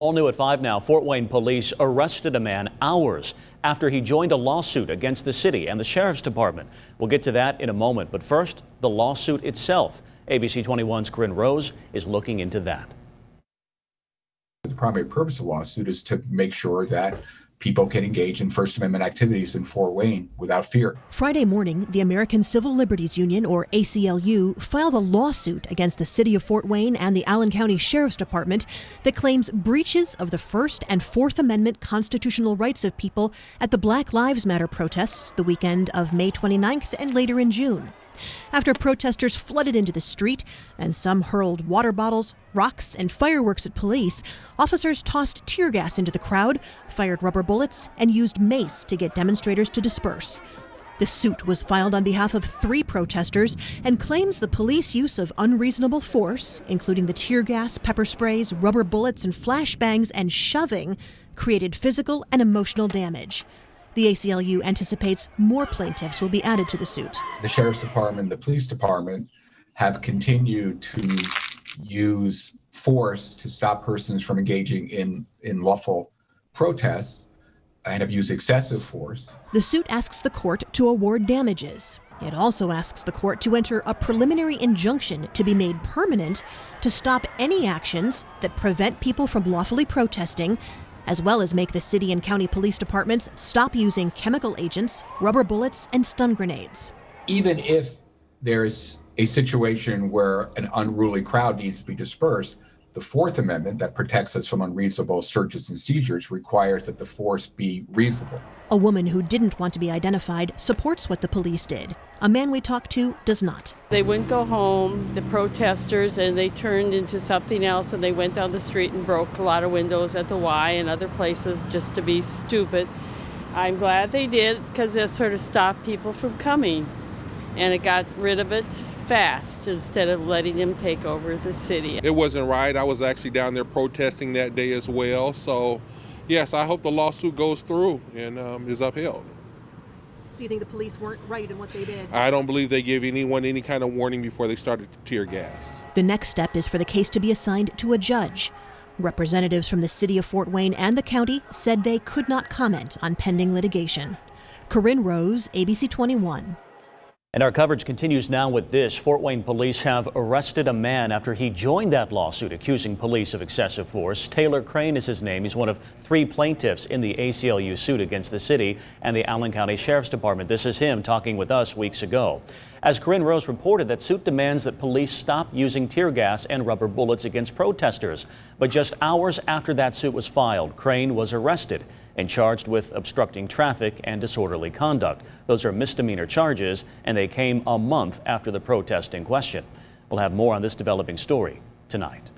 All new at 5 now, Fort Wayne police arrested a man hours after he joined a lawsuit against the city and the sheriff's department. We'll get to that in a moment, but first, the lawsuit itself. ABC 21's Corinne Rose is looking into that. The primary purpose of the lawsuit is to make sure that people can engage in First Amendment activities in Fort Wayne without fear. Friday morning, the American Civil Liberties Union, or ACLU, filed a lawsuit against the city of Fort Wayne and the Allen County Sheriff's Department that claims breaches of the First and Fourth Amendment constitutional rights of people at the Black Lives Matter protests the weekend of May 29th and later in June. After protesters flooded into the street and some hurled water bottles, rocks, and fireworks at police, officers tossed tear gas into the crowd, fired rubber bullets, and used mace to get demonstrators to disperse. The suit was filed on behalf of 3 protesters and claims the police use of unreasonable force, including the tear gas, pepper sprays, rubber bullets, and flashbangs, and shoving, created physical and emotional damage. The ACLU anticipates more plaintiffs will be added to the suit. The Sheriff's Department, the Police Department have continued to use force to stop persons from engaging in lawful protests and have used excessive force. The suit asks the court to award damages. It also asks the court to enter a preliminary injunction to be made permanent to stop any actions that prevent people from lawfully protesting, as well as make the city and county police departments stop using chemical agents, rubber bullets, and stun grenades. Even if there's a situation where an unruly crowd needs to be dispersed, the Fourth Amendment that protects us from unreasonable searches and seizures requires that the force be reasonable. A woman who didn't want to be identified supports what the police did. A man we talked to does not. They wouldn't go home, the protesters, and they turned into something else, and they went down the street and broke a lot of windows at the Y and other places just to be stupid. I'm glad they did, because it sort of stopped people from coming, and it got rid of it fast instead of letting them take over the city. It wasn't right. I was actually down there protesting that day as well. So, yes, I hope the lawsuit goes through and is upheld. So you think the police weren't right in what they did? I don't believe they gave anyone any kind of warning before they started tear gas. The next step is for the case to be assigned to a judge. Representatives from the city of Fort Wayne and the county said they could not comment on pending litigation. Corinne Rose, ABC 21. And our coverage continues now with this. Fort Wayne police have arrested a man after he joined that lawsuit accusing police of excessive force. Taylor Crane is his name. He's one of 3 plaintiffs in the ACLU suit against the city and the Allen County Sheriff's Department. This is him talking with us weeks ago. As Corinne Rose reported, that suit demands that police stop using tear gas and rubber bullets against protesters. But just hours after that suit was filed, Crane was arrested and charged with obstructing traffic and disorderly conduct. Those are misdemeanor charges, and they came a month after the protest in question. We'll have more on this developing story tonight.